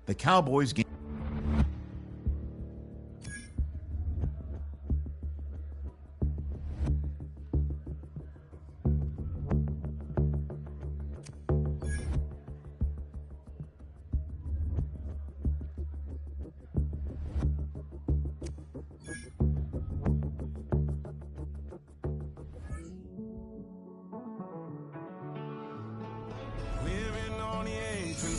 The Cowboys game.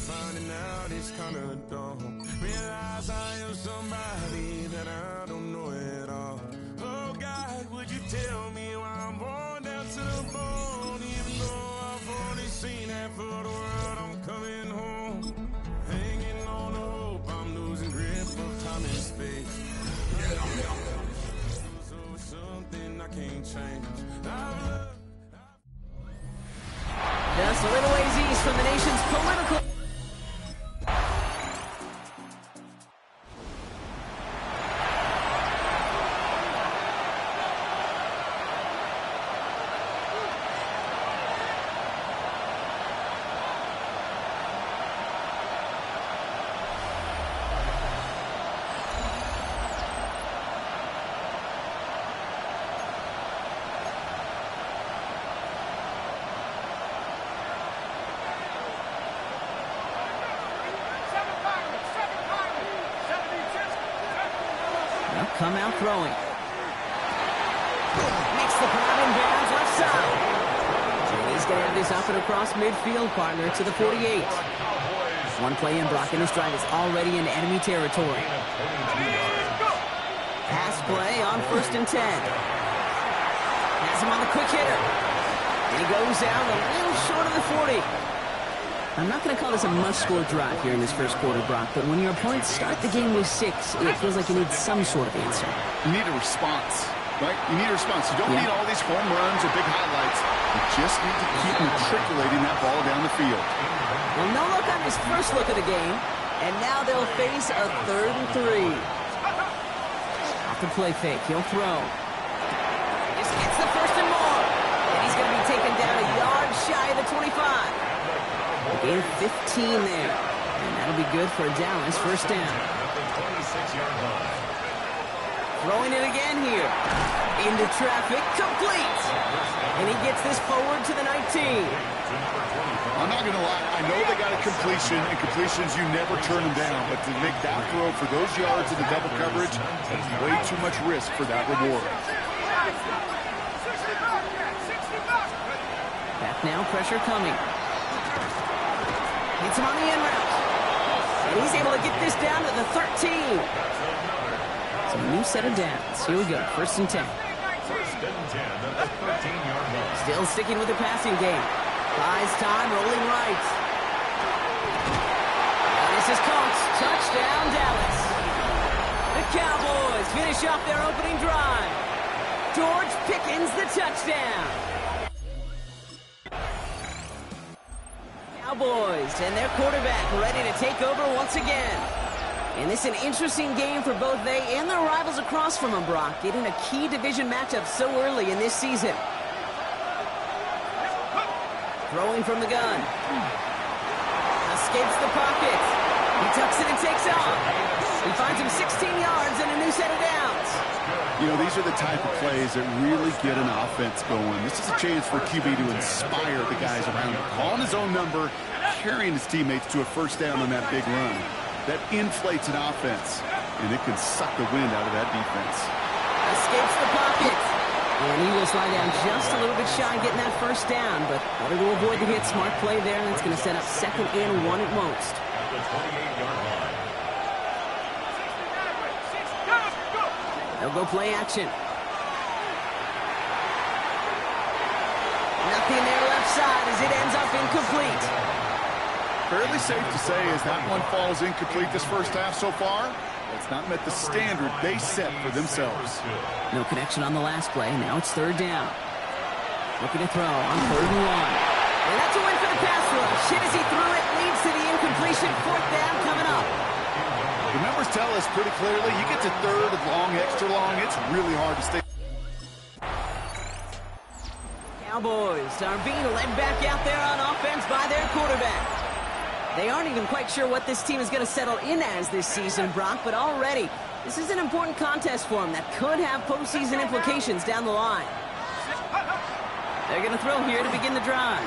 Finding out it's kinda dumb. Realize I am somebody that I don't know at all. Oh God, would you tell me why I'm born down to the bone? Even though I've only seen half of the world, I'm coming home. Hanging on to hope, I'm losing grip of time and space. So something I can't change. Just a little ways east from the nation's political... Come out throwing. Makes the grab in bounds left side. And he's going to have this up and across midfield, partner, to the 48. One play in, Brock in his drive is already in enemy territory. Pass play on 1st and 10. Has him on the quick hitter. And he goes out a little short of the 40. I'm not going to call this a must-score drive here in this first quarter, Brock, but when your opponents start the game with 6, it feels like you need some sort of answer. You need a response, right? You need a response. You don't need all these home runs or big highlights. You just need to keep matriculating that ball down the field. Well, no look on his first look of the game, and now they'll face a 3rd and 3. Off the play fake, he'll throw. Just gets the first and more, and he's going to be taken down a yard shy of the 25. Gain 15 there, and that'll be good for Dallas. First down. Throwing it again here. Into traffic, complete. And he gets this forward to the 19. I'm not going to lie. I know they got a completion, and completions, you never turn them down. But to make that throw for those yards in the double coverage, that's way too much risk for that reward. Back now, pressure coming. Hits him on the end route. And he's able to get this down to the 13. So a new set of downs. Here we go. 1st and 10. Still sticking with the passing game. Buys time, rolling right. And this is caught. Touchdown, Dallas. The Cowboys finish off their opening drive. George Pickens, the touchdown. Cowboys and their quarterback ready to take over once again. And this is an interesting game for both they and their rivals across from them, Brock, getting a key division matchup so early in this season. Throwing from the gun. Escapes the pocket. He tucks it and takes off. He finds him 16 yards and a new set of downs. You know, these are the type of plays that really get an offense going. This is a chance for QB to inspire the guys around him. Calling his own number, carrying his teammates to a first down on that big run. That inflates an offense, and it can suck the wind out of that defense. Escapes the pocket. And he will slide down just a little bit shy getting that first down, but better to avoid the hit. Smart play there, and it's going to set up 2nd and 1 at most. They'll go play action. Nothing there left side as it ends up incomplete. Fairly safe to say as that one falls incomplete this first half so far, it's not met the standard they set for themselves. No connection on the last play. Now it's 3rd down. Looking to throw on 3rd and 1. And that's a win for the pass rush. Hit as he threw it, leads to the incompletion. 4th down coming up. The numbers tell us pretty clearly, you get to 3rd and long, extra long, it's really hard to stay. Cowboys are being led back out there on offense by their quarterback. They aren't even quite sure what this team is going to settle in as this season, Brock, but already this is an important contest for them that could have postseason implications down the line. They're going to throw here to begin the drive.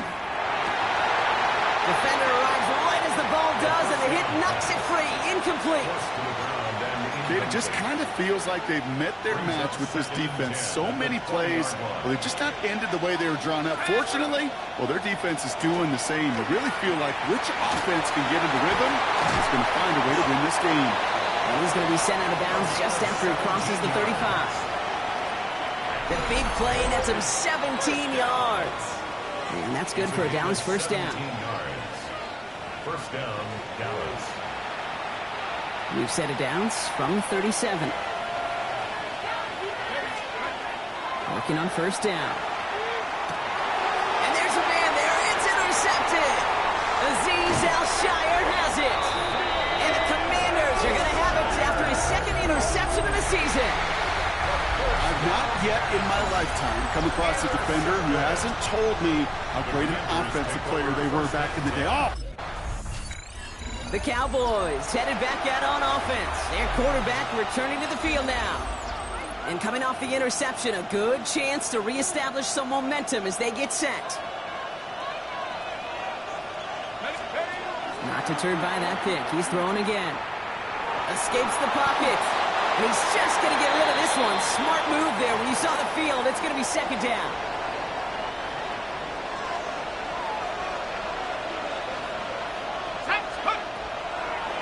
Defender arrives right as the ball does, and the hit knocks it free. Incomplete. It just kind of feels like they've met their match with this defense. So many plays, well, they've just not ended the way they were drawn up. Fortunately, well, their defense is doing the same. They really feel like which offense can get into rhythm is going to find a way to win this game. And he's going to be sent out of bounds just after he crosses the 35. The big play nets him 17 yards. And that's good for a Dallas first down. First down, Dallas. We've set it downs from 37. Working on first down. And there's a man there. It's intercepted. Azeez Al-Shaair has it. And the Commanders are going to have it after his second interception of the season. I've not yet in my lifetime come across a defender who hasn't told me how great an offensive player they were back in the day. Oh! The Cowboys headed back out on offense. Their quarterback returning to the field now. And coming off the interception, a good chance to reestablish some momentum as they get set. Not deterred by that pick. He's throwing again. Escapes the pocket. And he's just going to get rid of this one. Smart move there. When you saw the field, it's going to be second down.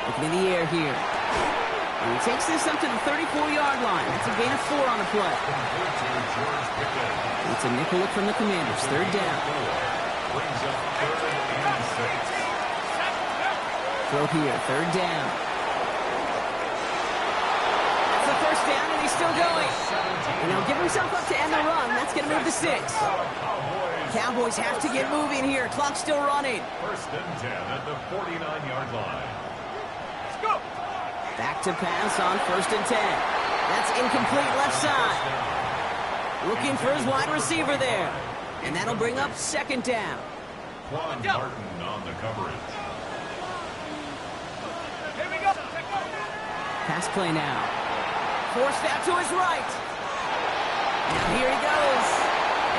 Looking in the air here. And he takes this up to the 34-yard line. That's a gain of 4 on the play. It's a nickel look from the Commanders. Third down. Throw here. Third down. That's the first down, and he's still going. And he'll give himself up to end the run. That's going to move to 6. Cowboys have to get moving here. Clock's still running. First and 10 at the 49-yard line. Back to pass on first and 10. That's incomplete left side. Looking for his wide receiver there. And that'll bring up second down. Quan Martin on the coverage. Here we go. Pass play now. Forced out to his right. Now here he goes.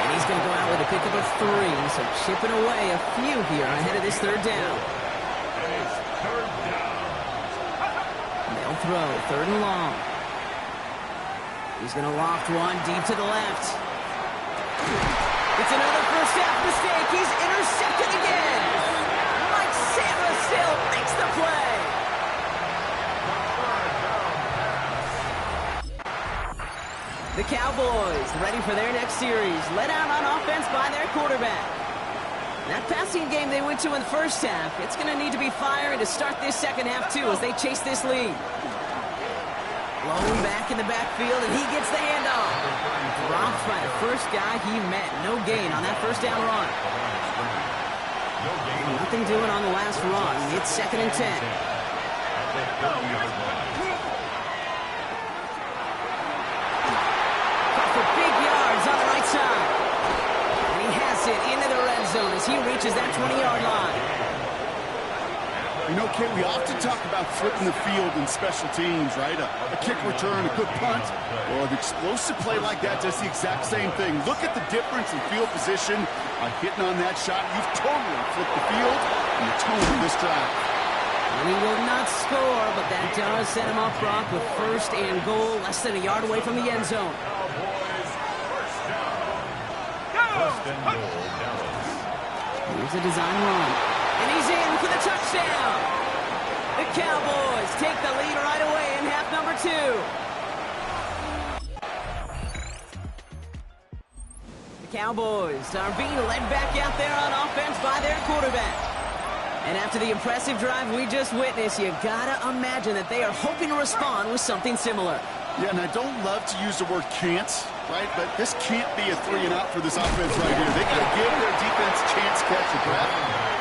And he's going to go out with a pickup of 3. So chipping away a few here ahead of this third down. And it's third down. They'll throw, third and long. He's going to loft one deep to the left. It's another first half mistake. He's intercepted again. Mike Sainristil makes the play. The Cowboys ready for their next series. Led out on offense by their quarterback. That passing game they went to in the first half, it's going to need to be firing to start this second half, too, as they chase this lead. Blown back in the backfield, and he gets the handoff. Dropped by the first guy he met. No gain on that first down run. Nothing doing on the last run. It's second and 10. Caught for big yards on the right side. It into the red zone as he reaches that 20-yard line. You know, Kate, we often talk about flipping the field in special teams, right? A kick return, a good punt. Well, an explosive play like that does the exact same thing. Look at the difference in field position. By hitting on that shot, you've totally flipped the field and the tone of this drive. And he will not score, but that does set him up, Brock, with first and goal, less than a yard away from the end zone. First and goal, Dallas. Here's a design run. And he's in for the touchdown. The Cowboys take the lead right away in half number 2. The Cowboys are being led back out there on offense by their quarterback. And after the impressive drive we just witnessed, you gotta imagine that they are hoping to respond with something similar. Yeah, and I don't love to use the word can't, right? But this can't be a 3-and-out for this offense right here. They got to give their defense a chance to catch the breath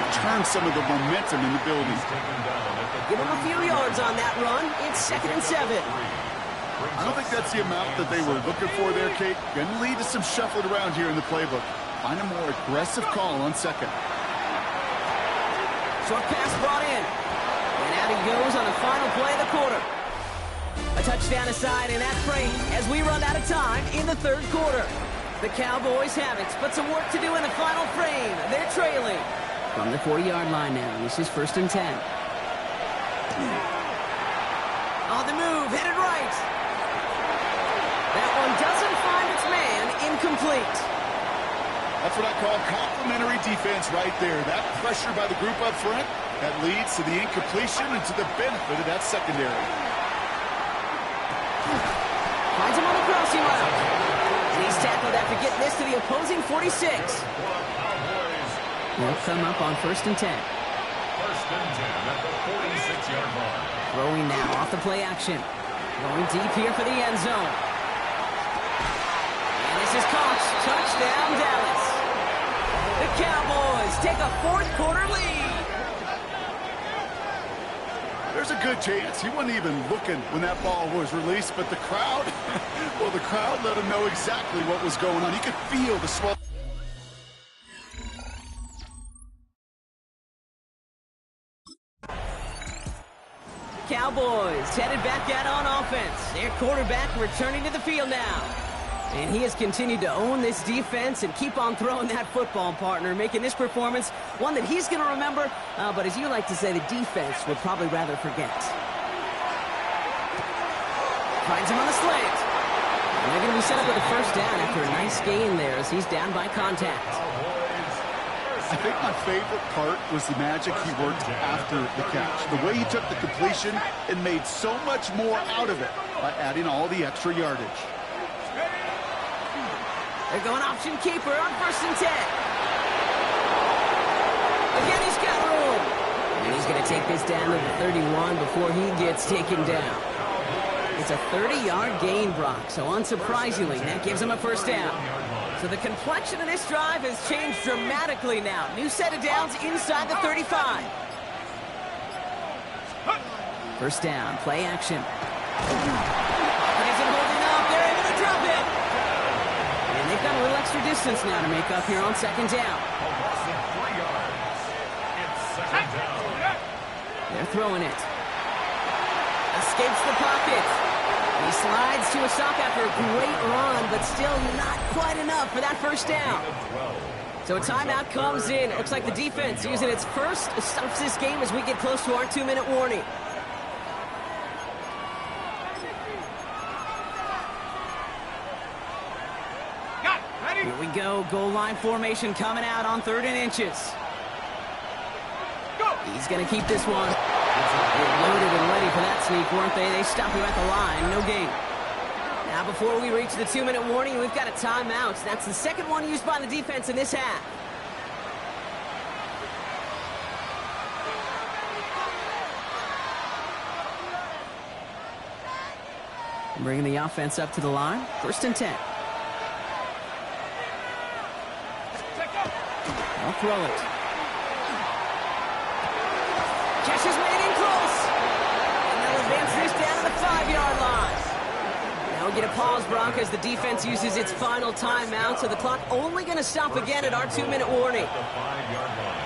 and turn some of the momentum in the building. Give them a few yards on that run. It's second and 7. I don't think that's the amount that they were looking for there, Kate. Going to lead to some shuffling around here in the playbook. Find a more aggressive call on second. Short pass brought in. And out he goes on the final play of the quarter. A touchdown aside in that frame as we run out of time in the third quarter. The Cowboys have it, but some work to do in the final frame. They're trailing. From the 40-yard line now, this is 1st and 10. On the move, headed right. That one doesn't find its man, incomplete. That's what I call complimentary defense right there. That pressure by the group up front, that leads to the incompletion and to the benefit of that secondary. Finds him on the crossing route. And he's tackled after getting this to the opposing 46. They'll come up on 1st and 10. 1st and 10 at the 46-yard line. Throwing now off the play action. Going deep here for the end zone. And this is caught. Touchdown, Dallas. The Cowboys take a fourth-quarter lead. There's a good chance he wasn't even looking when that ball was released, but the crowd, well, the crowd let him know exactly what was going on. He could feel the swell. Cowboys headed back out on offense. Their quarterback returning to the field now. And he has continued to own this defense and keep on throwing that football, partner, making this performance one that he's going to remember, but as you like to say, the defense would probably rather forget. Finds him on the slant. And they're going to be set up with a first down after a nice gain there as he's down by contact. I think my favorite part was the magic he worked after the catch. The way he took the completion and made so much more out of it by adding all the extra yardage. They're going option keeper on 1st and 10. Again, he's got room. And he's going to take this down to the 31 before he gets taken down. It's a 30-yard gain, Brock, so unsurprisingly, that gives him a first down. So the complexion of this drive has changed dramatically now. New set of downs inside the 35. First down, play action. But he's holding up. They're able to drop it. And they've got a little extra distance now to make up here on 2nd down. It's 2nd down. They're throwing it. Escapes the pocket. He slides to a stop after a great run, but still not quite enough for that first down. So a timeout comes in. It looks like the defense using its first stops this game as we get close to our 2-minute warning. Here we go. Goal line formation coming out on 3rd and inches. He's going to keep this one. They're loaded and ready for that sneak, weren't they? They stop him at the line. No gain. Now, before we reach the 2-minute warning, we've got a timeout. That's the second one used by the defense in this half. Bringing the offense up to the line. 1st and 10. I'll throw it. Catch is made in close. And they'll advance this down to the 5-yard line. Now we get a pause, Brock, as the defense uses its final timeout, so the clock only going to stop again at our 2-minute warning. The 5-yard line.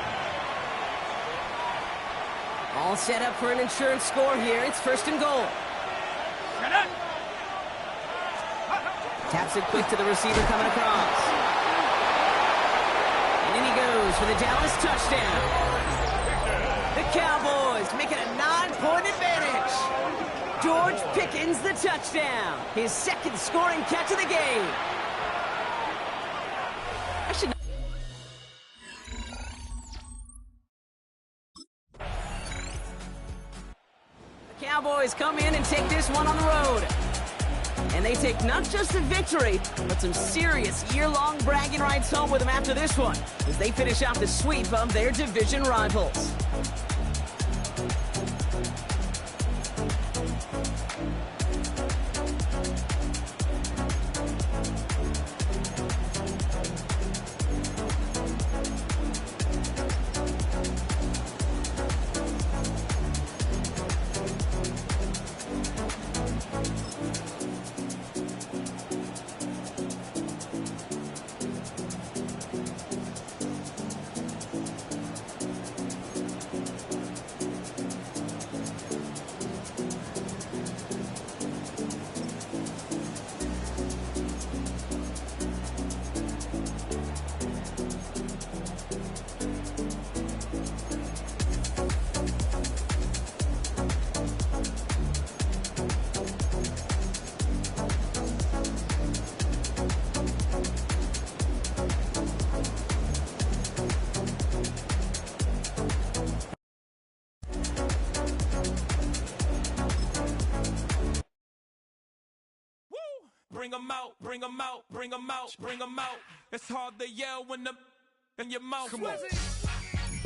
All set up for an insurance score here. It's 1st and goal. Taps it quick to the receiver coming across. And in he goes for the Dallas touchdown. The Cowboys make it a 9-point advantage. George Pickens the touchdown. His second scoring catch of the game. The Cowboys come in and take this one on the road. And they take not just a victory, but some serious year-long bragging rights home with them after this one, as they finish out the sweep of their division rivals. bring 'em out, bring 'em out, bring 'em out, bring 'em out. It's hard to yell when the in your mouth. Come on.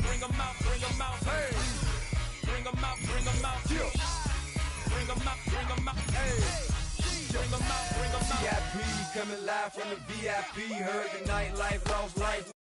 Bring 'em out, bring 'em out. Hey. Bring 'em out, bring 'em out. Yeah. Bring 'em out, bring 'em out. Hey. Bring 'em out, bring 'em out. VIP coming live from the VIP. Heard the nightlife, lost life.